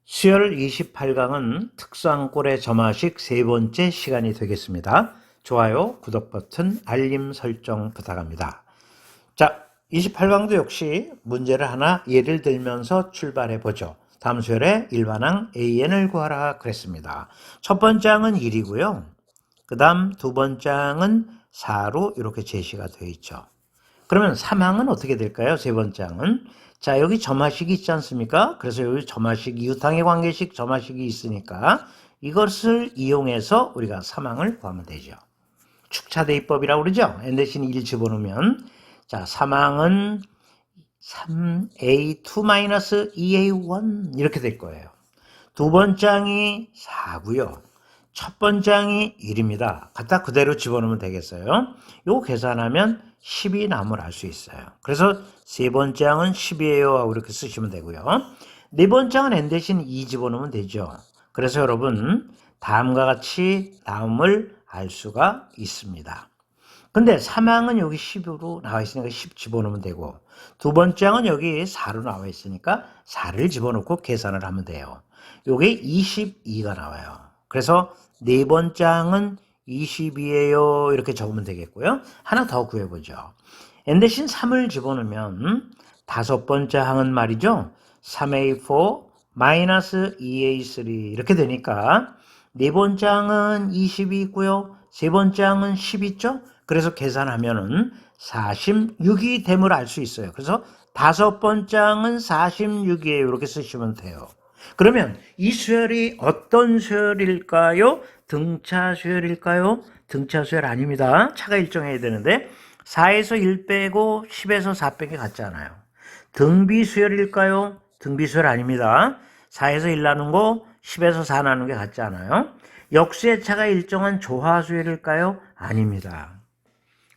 수열 28강은 특수한꼴의 점화식 세 번째 시간이 되겠습니다. 좋아요, 구독 버튼, 알림 설정 부탁합니다. 자, 28강도 역시 문제를 하나 예를 들면서 출발해 보죠. 다음 수열의 일반항 AN을 구하라 그랬습니다. 첫 번째 항은 1이고요. 그 다음 두 번째 항은 4로 이렇게 제시가 되어 있죠. 그러면 3항은 어떻게 될까요? 세 번째 항은. 자, 여기 점화식이 있지 않습니까? 그래서 여기 점화식, 이웃항의 관계식 점화식이 있으니까 이것을 이용해서 우리가 3항을 구하면 되죠. 축차대입법이라고 그러죠? n 대신 1 집어넣으면. 자, 3항은 3a2-2a1 이렇게 될 거예요. 두 번째 항이 4고요. 첫 번째 항이 1입니다. 갖다 그대로 집어넣으면 되겠어요. 요거 계산하면 10이 남을 알 수 있어요. 그래서 세 번째 항은 10이에요 하고 이렇게 쓰시면 되고요. 네 번째 항은 n 대신 2 집어넣으면 되죠. 그래서 여러분 다음과 같이 다음을 알 수가 있습니다. 근데 3항은 여기 10으로 나와 있으니까 10 집어넣으면 되고, 두 번째 항은 여기 4로 나와 있으니까 4를 집어넣고 계산을 하면 돼요. 요게 22가 나와요. 그래서 네 번째 항은 22예요. 이렇게 적으면 되겠고요. 하나 더 구해보죠. n 대신 3을 집어넣으면 다섯 번째 항은 말이죠. 3a4 2a3 이렇게 되니까 네 번째 항은 20이 있고요. 세 번째 항은 10 있죠? 그래서 계산하면은 46이 됨을 알 수 있어요. 그래서 다섯 번째 항은 46이에요. 이렇게 쓰시면 돼요. 그러면 이 수열이 어떤 수열일까요? 등차 수열일까요? 등차 수열 아닙니다. 차가 일정해야 되는데 4에서 1 빼고 10에서 4 뺀 게 같잖아요. 등비 수열일까요? 등비 수열 아닙니다. 4에서 1 나눈 거 10에서 4 나눈 게 같지 않아요? 역수의 차가 일정한 조화 수열일까요? 아닙니다.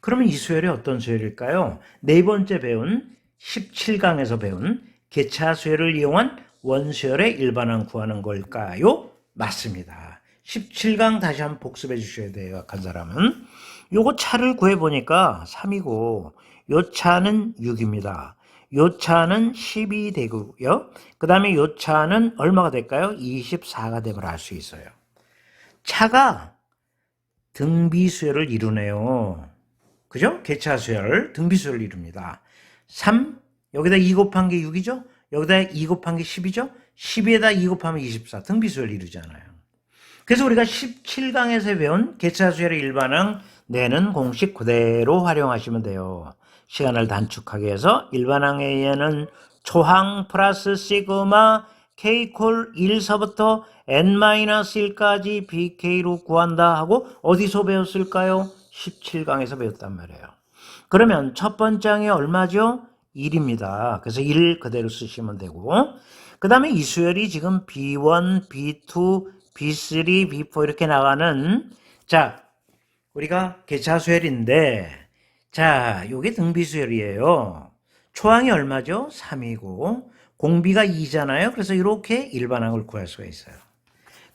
그러면 이 수열이 어떤 수열일까요? 네 번째 배운 17강에서 배운 개차 수열을 이용한 원수열의 일반항 구하는 걸까요? 맞습니다. 17강 다시 한번 복습해 주셔야 돼요. 약한 사람은. 요거 차를 구해보니까 3이고 요 차는 6입니다. 요 차는 10이 되고요. 그 다음에 요 차는 얼마가 될까요? 24가 됨을 알 수 있어요. 차가 등비수열을 이루네요. 그죠? 개차수열, 등비수열을 이룹니다. 3, 여기다 2 곱한 게 6이죠? 여기다 2 곱한 게 10이죠? 10에다 2 곱하면 24, 등비수열 이루잖아요. 그래서 우리가 17강에서 배운 개차수열의 일반항 내는 공식 그대로 활용하시면 돼요. 시간을 단축하기 위해서 일반항 A에는 초항 플러스 시그마 K콜 1서부터 N-1까지 BK로 구한다 하고 어디서 배웠을까요? 17강에서 배웠단 말이에요. 그러면 첫 번째 항이 얼마죠? 1입니다. 그래서 1 그대로 쓰시면 되고, 그 다음에 이 수열이 지금 B1, B2, B3, B4 이렇게 나가는, 자, 우리가 개차수열인데, 자, 요게 등비수열이에요. 초항이 얼마죠? 3이고, 공비가 2잖아요. 그래서 이렇게 일반항을 구할 수가 있어요.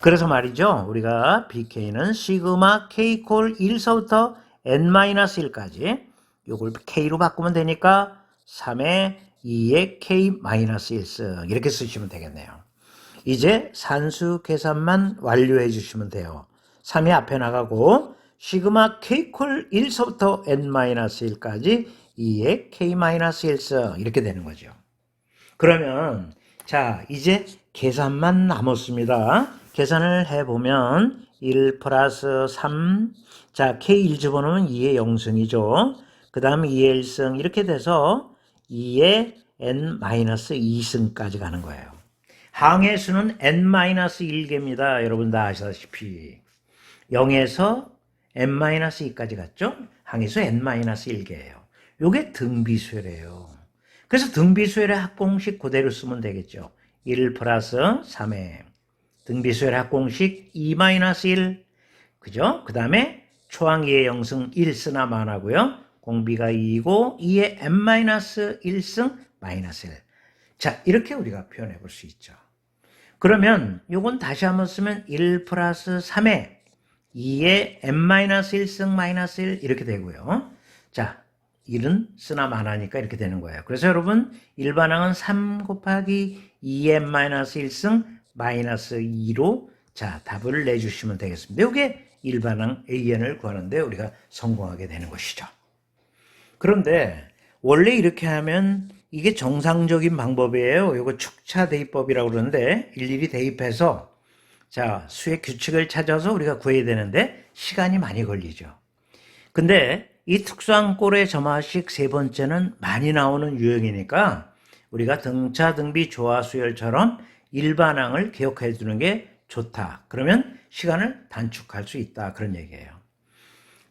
그래서 말이죠. 우리가 BK는 시그마 K콜 1서부터 N-1까지 요걸 K로 바꾸면 되니까 3에 2에 K-1승 이렇게 쓰시면 되겠네요. 이제 산수 계산만 완료해 주시면 돼요. 3이 앞에 나가고 시그마 K콜 1서부터 N-1까지 2에 K-1승 이렇게 되는 거죠. 그러면 자 이제 계산만 남았습니다. 계산을 해보면 1 플러스 3, 자 K1 집어넣으면 2의 0승이죠. 그 다음 2의 1승 이렇게 돼서 2의 N-2승까지 가는 거예요. 항의 수는 N-1개입니다. 여러분 다 아시다시피 0에서 N-2까지 갔죠. 항의 수 N-1개예요. 요게 등비수열이에요. 그래서 등비수열의 합공식 그대로 쓰면 되겠죠. 1 플러스 3에 등비수열의 합공식 2-1, 그죠? 그 다음에 초항 2의 0승 1 쓰나 마나고요. 공비가 2이고 2의 n-1승 마이너스 1. 자, 이렇게 우리가 표현해 볼 수 있죠. 그러면 요건 다시 한번 쓰면 1 플러스 3에 2의 n-1승 마이너스 1 이렇게 되고요. 자, 1은 쓰나 마나니까 이렇게 되는 거예요. 그래서 여러분 일반항은 3 곱하기 2n-1승 마이너스 2로 자, 답을 내주시면 되겠습니다. 이게 일반항 AN을 구하는데 우리가 성공하게 되는 것이죠. 그런데 원래 이렇게 하면 이게 정상적인 방법이에요. 이거 축차 대입법이라고 그러는데 일일이 대입해서 자, 수의 규칙을 찾아서 우리가 구해야 되는데 시간이 많이 걸리죠. 근데 이 특수한 꼴의 점화식 세 번째는 많이 나오는 유형이니까 우리가 등차, 등비, 조화, 수열처럼 일반항을 기억해 두는 게 좋다. 그러면 시간을 단축할 수 있다. 그런 얘기예요.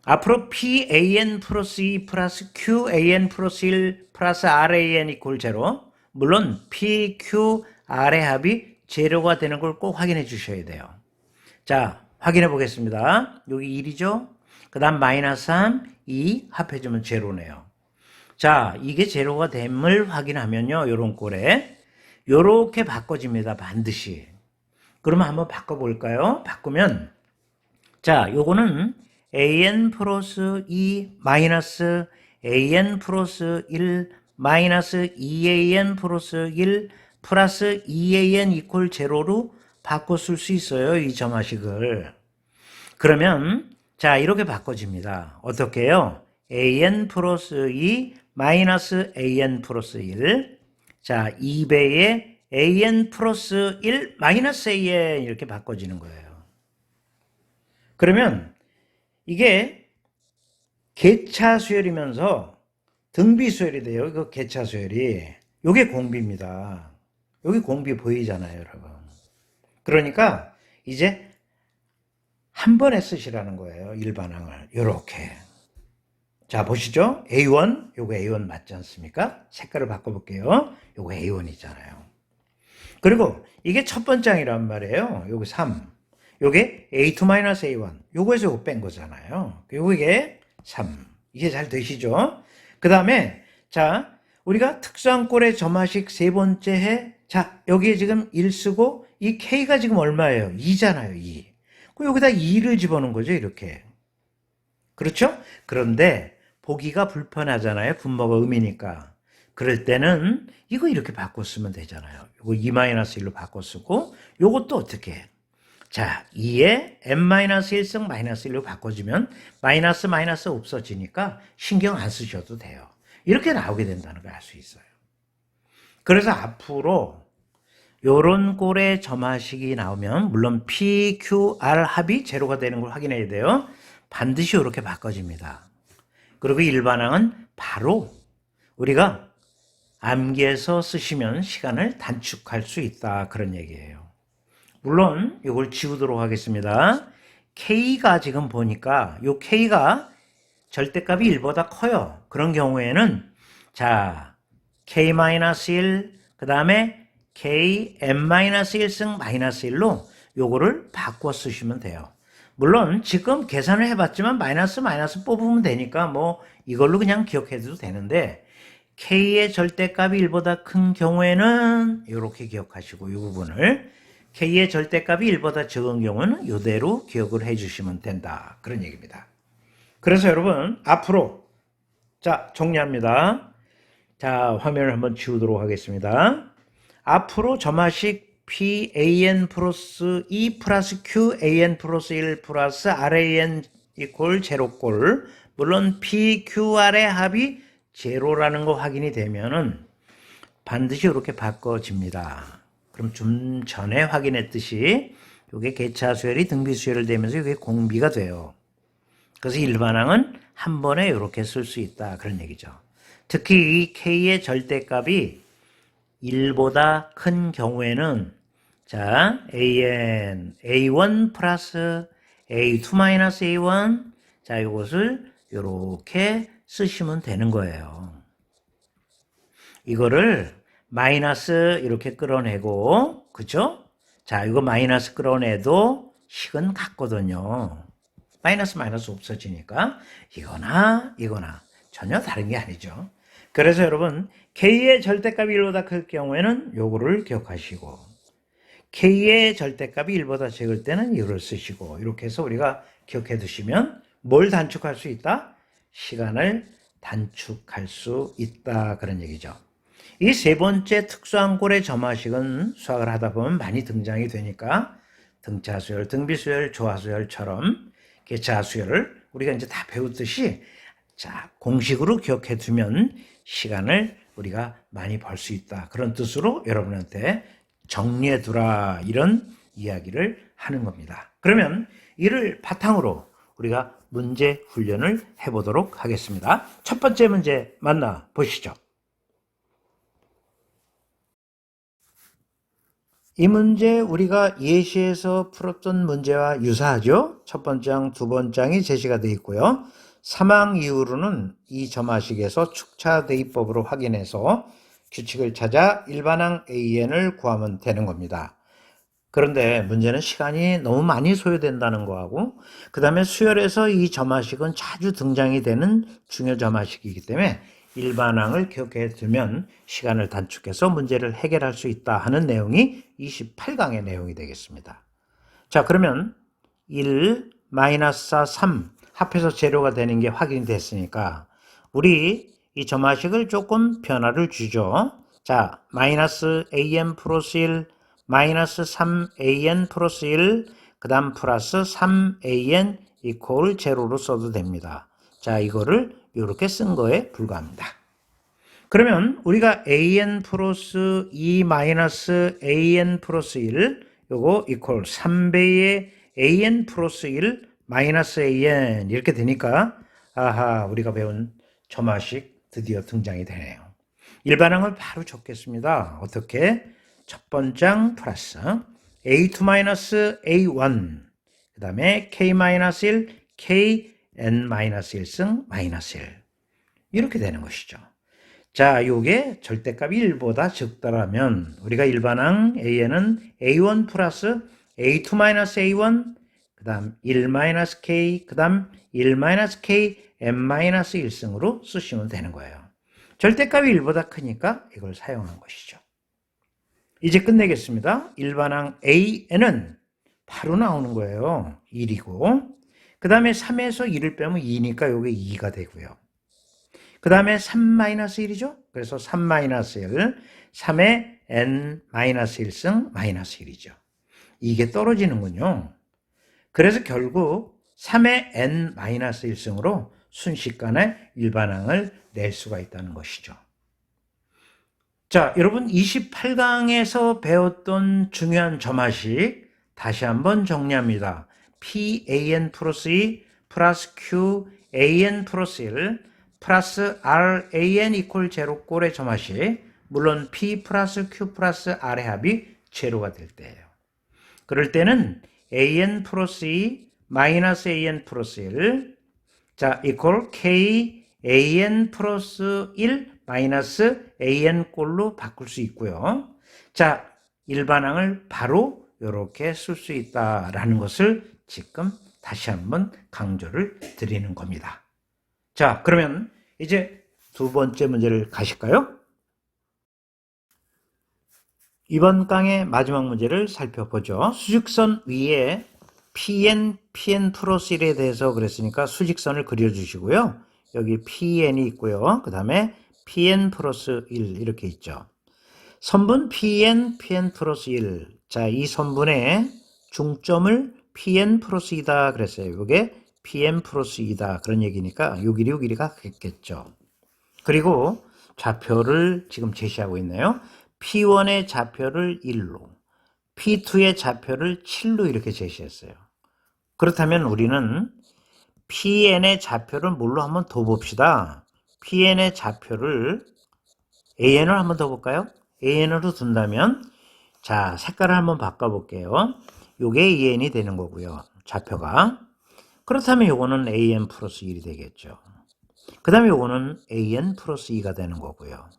앞으로 PAN 플러스 2 플러스 QAN 플러스 1 플러스 RAN 이퀄 제로. 물론 PQR의 합이 제로가 되는 걸 꼭 확인해 주셔야 돼요. 자, 확인해 보겠습니다. 여기 1이죠? 그 다음 마이너스 3, 2 합해주면 제로네요. 자, 이게 제로가 됨을 확인하면요. 요런 꼴에 요렇게 바꿔집니다. 반드시. 그러면 한번 바꿔볼까요? 바꾸면 자, 요거는 an 플러스 2 마이너스 an 플러스 1 마이너스 2an 플러스 1 플러스 2an 이퀄 제로로 바꿔 쓸 수 있어요. 이 점화식을. 그러면 자, 이렇게 바꿔집니다. 어떻게 해요? an 플러스 2 마이너스 an 플러스 1. 자, 2배의 an 플러스 1 마이너스 an 이렇게 바꿔지는 거예요. 그러면 이게 개차 수열이면서 등비 수열이 돼요. 이거 개차 수열이. 이게 공비입니다. 여기 공비 보이잖아요, 여러분. 그러니까 이제 한 번에 쓰시라는 거예요. 일반항을. 요렇게. 자, 보시죠. A1, 요거 A1 맞지 않습니까? 색깔을 바꿔볼게요. 요거 A1이잖아요. 그리고 이게 첫 번째 항이란 말이에요. 요거 3. 요게 A2-A1. 요거에서 요거 뺀 거잖아요. 요게 3. 이게 잘 되시죠? 그 다음에, 자, 우리가 특수한 꼴의 점화식 세 번째 해. 자, 여기에 지금 1 쓰고, 이 K가 지금 얼마예요? 2잖아요, 2. 그럼 여기다 2를 집어넣은 거죠, 이렇게. 그렇죠? 그런데, 보기가 불편하잖아요. 분모가 음이니까. 그럴 때는 이거 이렇게 바꿔 쓰면 되잖아요. 이거 2-1로 바꿔 쓰고 요것도 어떻게 해? 자, 2에 n-1승 -1로 바꿔주면 마이너스 마이너스 없어지니까 신경 안 쓰셔도 돼요. 이렇게 나오게 된다는 걸 알 수 있어요. 그래서 앞으로 요런 꼴의 점화식이 나오면 물론 P, Q, R 합이 제로가 되는 걸 확인해야 돼요. 반드시 이렇게 바꿔집니다. 그리고 일반항은 바로 우리가 암기해서 쓰시면 시간을 단축할 수 있다. 그런 얘기예요. 물론 이걸 지우도록 하겠습니다. K가 지금 보니까 요 K가 절대값이 1보다 커요. 그런 경우에는 자, K-1 그 다음에 Kn-1승 -1로 요거를 바꿔 쓰시면 돼요. 물론 지금 계산을 해봤지만 마이너스 뽑으면 되니까 뭐 이걸로 그냥 기억해도 되는데 K의 절대값이 1보다 큰 경우에는 이렇게 기억하시고 이 부분을 K의 절대값이 1보다 적은 경우는 이대로 기억을 해주시면 된다. 그런 얘기입니다. 그래서 여러분 앞으로 자 정리합니다. 자 화면을 한번 지우도록 하겠습니다. 앞으로 점화식 PAN 플러스 2 플러스 QAN 플러스 1 플러스 RAN 이퀄 제로꼴 물론 PQR의 합이 제로라는 거 확인이 되면은 반드시 이렇게 바꿔집니다. 그럼 좀 전에 확인했듯이 이게 개차 수열이 등비 수열을 되면서 이게 공비가 돼요. 그래서 일반항은 한 번에 이렇게 쓸 수 있다. 그런 얘기죠. 특히 이 K의 절대값이 1보다 큰 경우에는 자, A1 플러스 A2-A1 자, 이것을 이렇게 쓰시면 되는 거예요. 이거를 마이너스 이렇게 끌어내고 그죠? 자, 이거 마이너스 끌어내도 식은 같거든요. 마이너스 없어지니까 이거나 전혀 다른 게 아니죠. 그래서 여러분 K의 절대값이 1보다 클 경우에는 요거를 기억하시고 K의 절대값이 1보다 적을 때는 이걸 쓰시고 이렇게 해서 우리가 기억해 두시면 뭘 단축할 수 있다? 시간을 단축할 수 있다. 그런 얘기죠. 이 세 번째 특수한 꼴의 점화식은 수학을 하다 보면 많이 등장이 되니까 등차수열, 등비수열, 조화수열처럼 개차수열을 우리가 이제 다 배웠듯이 자, 공식으로 기억해 두면 시간을 우리가 많이 벌 수 있다. 그런 뜻으로 여러분한테 정리해 두라. 이런 이야기를 하는 겁니다. 그러면 이를 바탕으로 우리가 문제 훈련을 해보도록 하겠습니다. 첫 번째 문제 만나 보시죠. 이 문제 우리가 예시에서 풀었던 문제와 유사하죠. 첫 번째 장, 두 번째 장이 제시가 되어 있고요. 3항 이후로는 이 점화식에서 축차 대입법으로 확인해서 규칙을 찾아 일반항 AN을 구하면 되는 겁니다. 그런데 문제는 시간이 너무 많이 소요된다는 거하고 그 다음에 수열에서 이 점화식은 자주 등장이 되는 중요 점화식이기 때문에 일반항을 기억해 두면 시간을 단축해서 문제를 해결할 수 있다 하는 내용이 28강의 내용이 되겠습니다. 자, 그러면 1, -4, 3 합해서 제로가 되는 게 확인이 됐으니까 우리 이 점화식을 조금 변화를 주죠. 자, -an 플러스 1, -3an 플러스 1, 그 다음 플러스 3an 이퀄 제로로 써도 됩니다. 자, 이거를 이렇게 쓴 거에 불과합니다. 그러면 우리가 an 플러스 2 마이너스 an 플러스 1 요거 이퀄 3배의 an 플러스 1 마이너스 an 이렇게 되니까 아하 우리가 배운 점화식 드디어 등장이 되네요. 일반항을 바로 적겠습니다. 어떻게? 첫 번장 플러스 a2 마이너스 a1 그 다음에 k-1 kn-1승 마이너스 1 이렇게 되는 것이죠. 자, 요게 절대값이 1보다 적다라면 우리가 일반항 AN은 A1 플러스 A2 마이너스 A1 그 다음 1 마이너스 K 그 다음 1 마이너스 K N 마이너스 1승으로 쓰시면 되는 거예요. 절대값이 1보다 크니까 이걸 사용한 것이죠. 이제 끝내겠습니다. 일반항 AN은 바로 나오는 거예요. 1이고 그 다음에 3에서 1을 빼면 2니까 요게 2가 되고요. 그 다음에 3-1이죠. 그래서 3-1, 3의 n-1승 마이너스 1이죠. 이게 떨어지는군요. 그래서 결국 3의 n-1승으로 순식간에 일반항을 낼 수가 있다는 것이죠. 자, 여러분 28강에서 배웠던 중요한 점화식 다시 한번 정리합니다. PAN 플러스 2 플러스 QAN 플러스 1 플러스 RAN 이퀄 제로 꼴의 점화식 물론 P 플러스 Q 플러스 R의 합이 제로가 될 때예요. 그럴 때는 AN 플러스 2 마이너스 AN 플러스 1 자, 이퀄 K AN 플러스 1 마이너스 AN 꼴로 바꿀 수 있고요. 자, 일반항을 바로 이렇게 쓸 수 있다라는 것을 지금 다시 한번 강조를 드리는 겁니다. 자, 그러면 이제 두 번째 문제를 가실까요? 이번 강의 마지막 문제를 살펴보죠. 수직선 위에 PN 플러스 1에 대해서 그랬으니까 수직선을 그려주시고요. 여기 PN이 있고요. 그 다음에 PN 플러스 1 이렇게 있죠. 선분 PN 플러스 1. 자, 이 선분의 중점을 PN 플러스 2다 그랬어요. 이게 PM 플러스 2다 그런 얘기니까 요 길이 요 길이가 같겠죠. 그리고 좌표를 지금 제시하고 있네요. P1의 좌표를 1로 P2의 좌표를 7로 이렇게 제시했어요. 그렇다면 우리는 PN의 좌표를 뭘로 한번 더 봅시다. PN의 좌표를 AN을 한번 더 볼까요? AN으로 둔다면 자, 색깔을 한번 바꿔볼게요. 요게 AN이 되는 거고요. 좌표가. 그렇다면 요거는 AN 플러스 1이 되겠죠. 그 다음에 요거는 AN 플러스 2가 되는 거고요.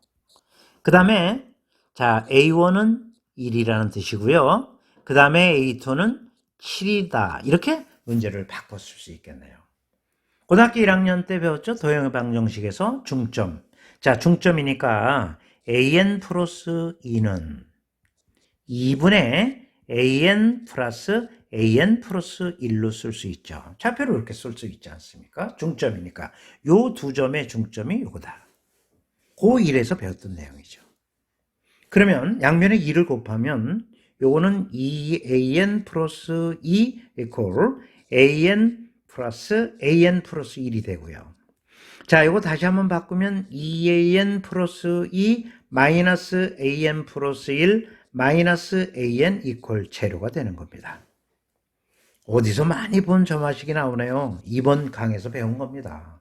그 다음에 자, A1은 1이라는 뜻이고요. 그 다음에 A2는 7이다. 이렇게 문제를 바꿨을 수 있겠네요. 고등학교 1학년 때 배웠죠? 도형의 방정식에서 중점. 자, 중점이니까 AN 플러스 2는 2분의 AN 플러스 AN 플러스 1로 쓸 수 있죠. 좌표를 이렇게 쓸 수 있지 않습니까? 중점이니까. 요 두 점의 중점이 요거다. 고1에서 배웠던 내용이죠. 그러면 양면에 2를 곱하면 요거는 2an 플러스 2 이퀄 an 플러스 1이 되고요. 자, 이거 다시 한번 바꾸면 2an 플러스 2 마이너스 an 플러스 1 마이너스 an 이퀄 제로가 되는 겁니다. 어디서 많이 본 점화식이 나오네요. 이번 강에서 배운 겁니다.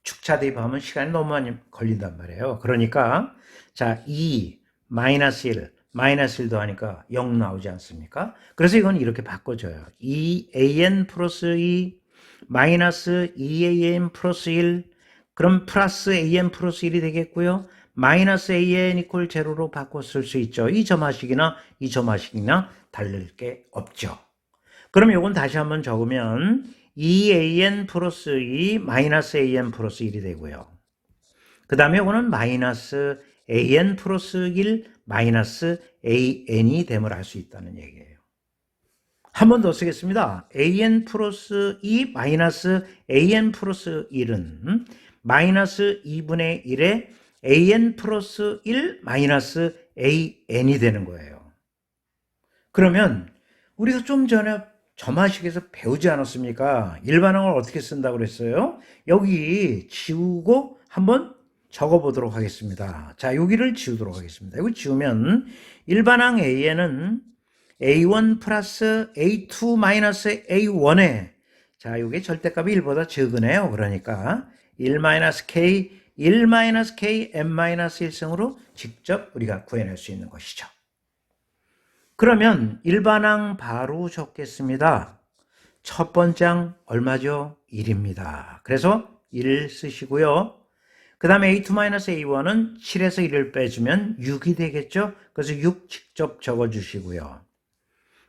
축차 대입하면 시간이 너무 많이 걸린단 말이에요. 그러니까 자, 2 마이너스 1 마이너스 1도 하니까 0 나오지 않습니까? 그래서 이건 이렇게 바꿔줘요. 2an 플러스 2 마이너스 2an 플러스 1 그럼 플러스 an 플러스 1이 되겠고요. 마이너스 an 이퀄 제로로 바꿔 쓸 수 있죠. 이 점화식이나 이 점화식이나 다를 게 없죠. 그럼 이건 다시 한번 적으면 2an 플러스 2 마이너스 an 플러스 1이 되고요. 그 다음에 이거는 마이너스 an 플러스 1 마이너스 an이 됨을 알 수 있다는 얘기예요. 한 번 더 쓰겠습니다. an 플러스 2 마이너스 an 플러스 1은 마이너스 2분의 1에 an 플러스 1 마이너스 an이 되는 거예요. 그러면 우리가 좀 전에 점화식에서 배우지 않았습니까? 일반항을 어떻게 쓴다고 그랬어요? 여기 지우고 한번 적어보도록 하겠습니다. 자, 여기를 지우도록 하겠습니다. 이거 지우면 일반항 A에는 A1 플러스 A2 마이너스 A1에 자, 이게 절대값이 1보다 적으네요. 그러니까 1 마이너스 K, 1 마이너스 K, M 마이너스 1승으로 직접 우리가 구해낼 수 있는 것이죠. 그러면 일반항 바로 적겠습니다. 첫 번째 항 얼마죠? 1입니다. 그래서 1 쓰시고요. 그 다음에 A2-A1은 7에서 1을 빼주면 6이 되겠죠? 그래서 6 직접 적어주시고요.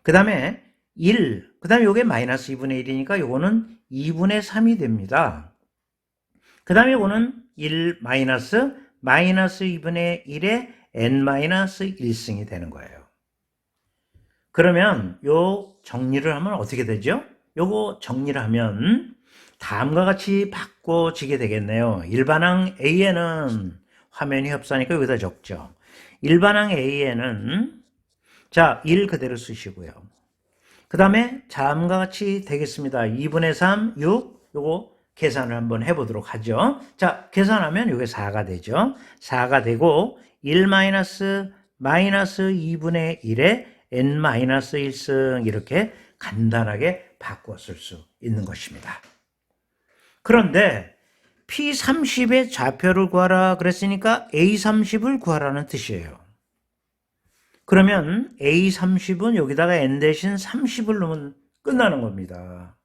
그 다음에 1, 그 다음에 요게 마이너스 2분의 1이니까 요거는 2분의 3이 됩니다. 그 다음에 요거는 1 마이너스 2분의 1에 n-1승이 되는 거예요. 그러면 요 정리를 하면 어떻게 되죠? 요거 정리를 하면 다음과 같이 바꿔지게 되겠네요. 일반항 A에는 화면이 협소하니까 여기다 적죠. 일반항 A에는 자, 1 그대로 쓰시고요. 그 다음에 다음과 같이 되겠습니다. 2분의 3, 6 요거 계산을 한번 해보도록 하죠. 자, 계산하면 요게 4가 되죠. 4가 되고 1 마이너스 2분의 1에 n-1승 이렇게 간단하게 바꿔 쓸 수 있는 것입니다. 그런데 P30의 좌표를 구하라 그랬으니까 A30을 구하라는 뜻이에요. 그러면 A30은 여기다가 n 대신 30을 넣으면 끝나는 겁니다.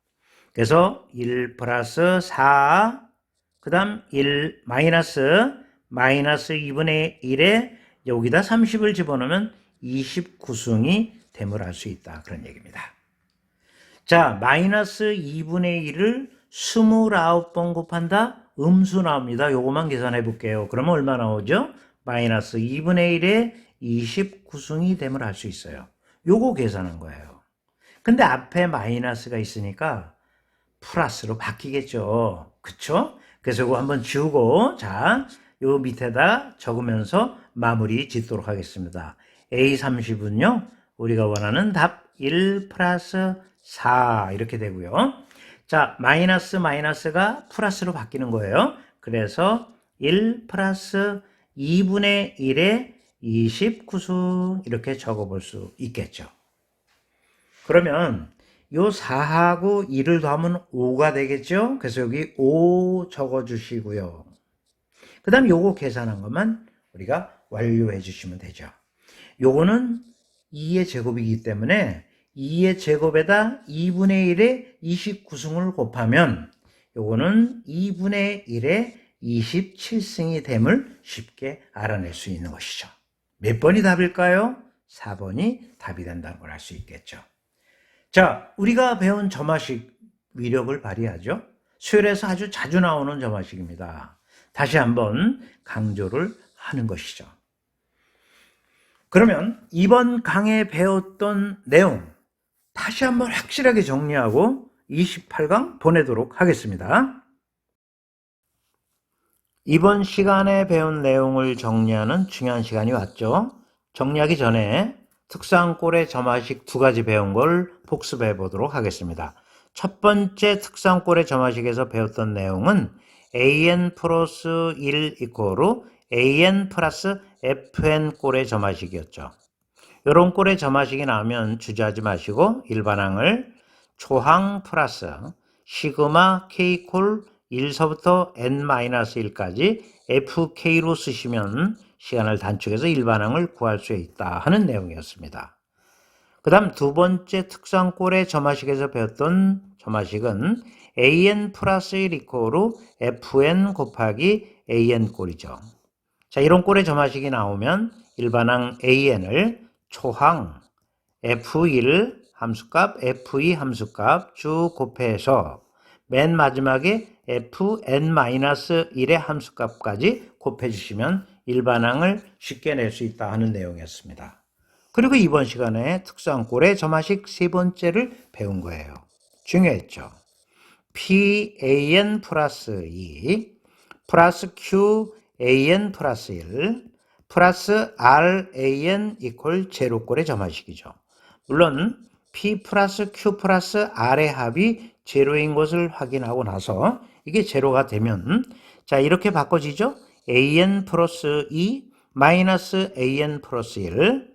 그래서 1 플러스 4, 그 다음 1 마이너스 2분의 1에 여기다 30을 집어넣으면 29승이 됨을 알 수 있다. 그런 얘기입니다. 자, 마이너스 2분의 1을 29번 곱한다? 음수 나옵니다. 요거만 계산해 볼게요. 그러면 얼마 나오죠? 마이너스 2분의 1에 29승이 됨을 알 수 있어요. 요거 계산한 거예요. 근데 앞에 마이너스가 있으니까 플러스로 바뀌겠죠. 그쵸? 그래서 이거 한번 지우고, 자, 요 밑에다 적으면서 마무리 짓도록 하겠습니다. A30은요, 우리가 원하는 답 1 플러스 4 이렇게 되고요. 자, 마이너스가 플러스로 바뀌는 거예요. 그래서 1 플러스 2분의 1에 29승 이렇게 적어볼 수 있겠죠. 그러면 요 4하고 2를 더하면 5가 되겠죠. 그래서 여기 5 적어주시고요. 그 다음 요거 계산한 것만 우리가 완료해 주시면 되죠. 요거는 2의 제곱이기 때문에 2의 제곱에다 2분의 1에 29승을 곱하면 요거는 2분의 1에 27승이 됨을 쉽게 알아낼 수 있는 것이죠. 몇 번이 답일까요? 4번이 답이 된다는 걸 알 수 있겠죠. 자, 우리가 배운 점화식 위력을 발휘하죠. 수열에서 아주 자주 나오는 점화식입니다. 다시 한번 강조를 하는 것이죠. 그러면 이번 강에 배웠던 내용 다시 한번 확실하게 정리하고 28강 보내도록 하겠습니다. 이번 시간에 배운 내용을 정리하는 중요한 시간이 왔죠. 정리하기 전에 특수한꼴의 점화식 두 가지 배운 걸 복습해 보도록 하겠습니다. 첫 번째 특수한꼴의 점화식에서 배웠던 내용은 an 플러스 1 이코르 an 플러스 fn 꼴의 점화식이었죠. 이런 꼴의 점화식이 나오면 주저하지 마시고 일반항을 초항 플러스 시그마 k콜 1서부터 n-1까지 fk로 쓰시면 시간을 단축해서 일반항을 구할 수 있다 하는 내용이었습니다. 그 다음 두 번째 특수한꼴의 점화식에서 배웠던 점화식은 an 플러스 1 이코르 fn 곱하기 an 꼴이죠. 자, 이런 꼴의 점화식이 나오면 일반항 an을 초항 f1 함수값, f2 함수값 쭉 곱해서 맨 마지막에 fn-1의 함수값까지 곱해주시면 일반항을 쉽게 낼 수 있다 하는 내용이었습니다. 그리고 이번 시간에 특수한꼴의 점화식 세 번째를 배운 거예요. 중요했죠. pan 플러스 2 플러스 qan 플러스 1 플러스 ran 이퀄 제로꼴의 점화식이죠. 물론 p 플러스 q 플러스 r의 합이 제로인 것을 확인하고 나서 이게 제로가 되면 자 이렇게 바꿔지죠. an 플러스 2 마이너스 an 플러스 1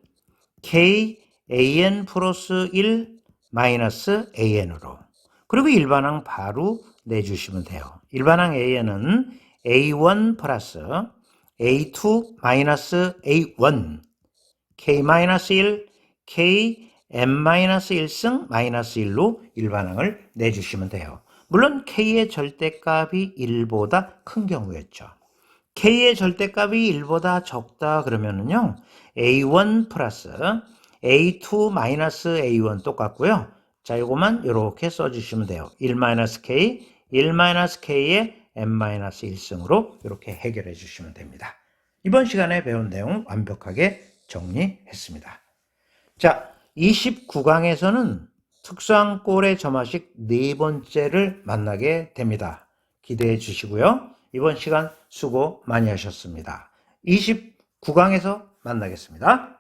k an 플러스 1 마이너스 an으로 그리고 일반항 바로 내주시면 돼요. 일반항 an은 a1 플러스 a2 마이너스 a1 k-1 k m-1승 마이너스 1로 일반항을 내주시면 돼요. 물론 k의 절대값이 1보다 큰 경우였죠. k의 절대값이 1보다 적다 그러면은요 a1 플러스 a2 마이너스 a1 똑같고요. 자, 이거만 이렇게 써주시면 돼요. 1-k, 1-k의 m-1승으로 이렇게 해결해 주시면 됩니다. 이번 시간에 배운 내용 완벽하게 정리했습니다. 자, 29강에서는 특수한꼴의 점화식 네 번째를 만나게 됩니다. 기대해 주시고요. 이번 시간 수고 많이 하셨습니다. 29강에서 만나겠습니다.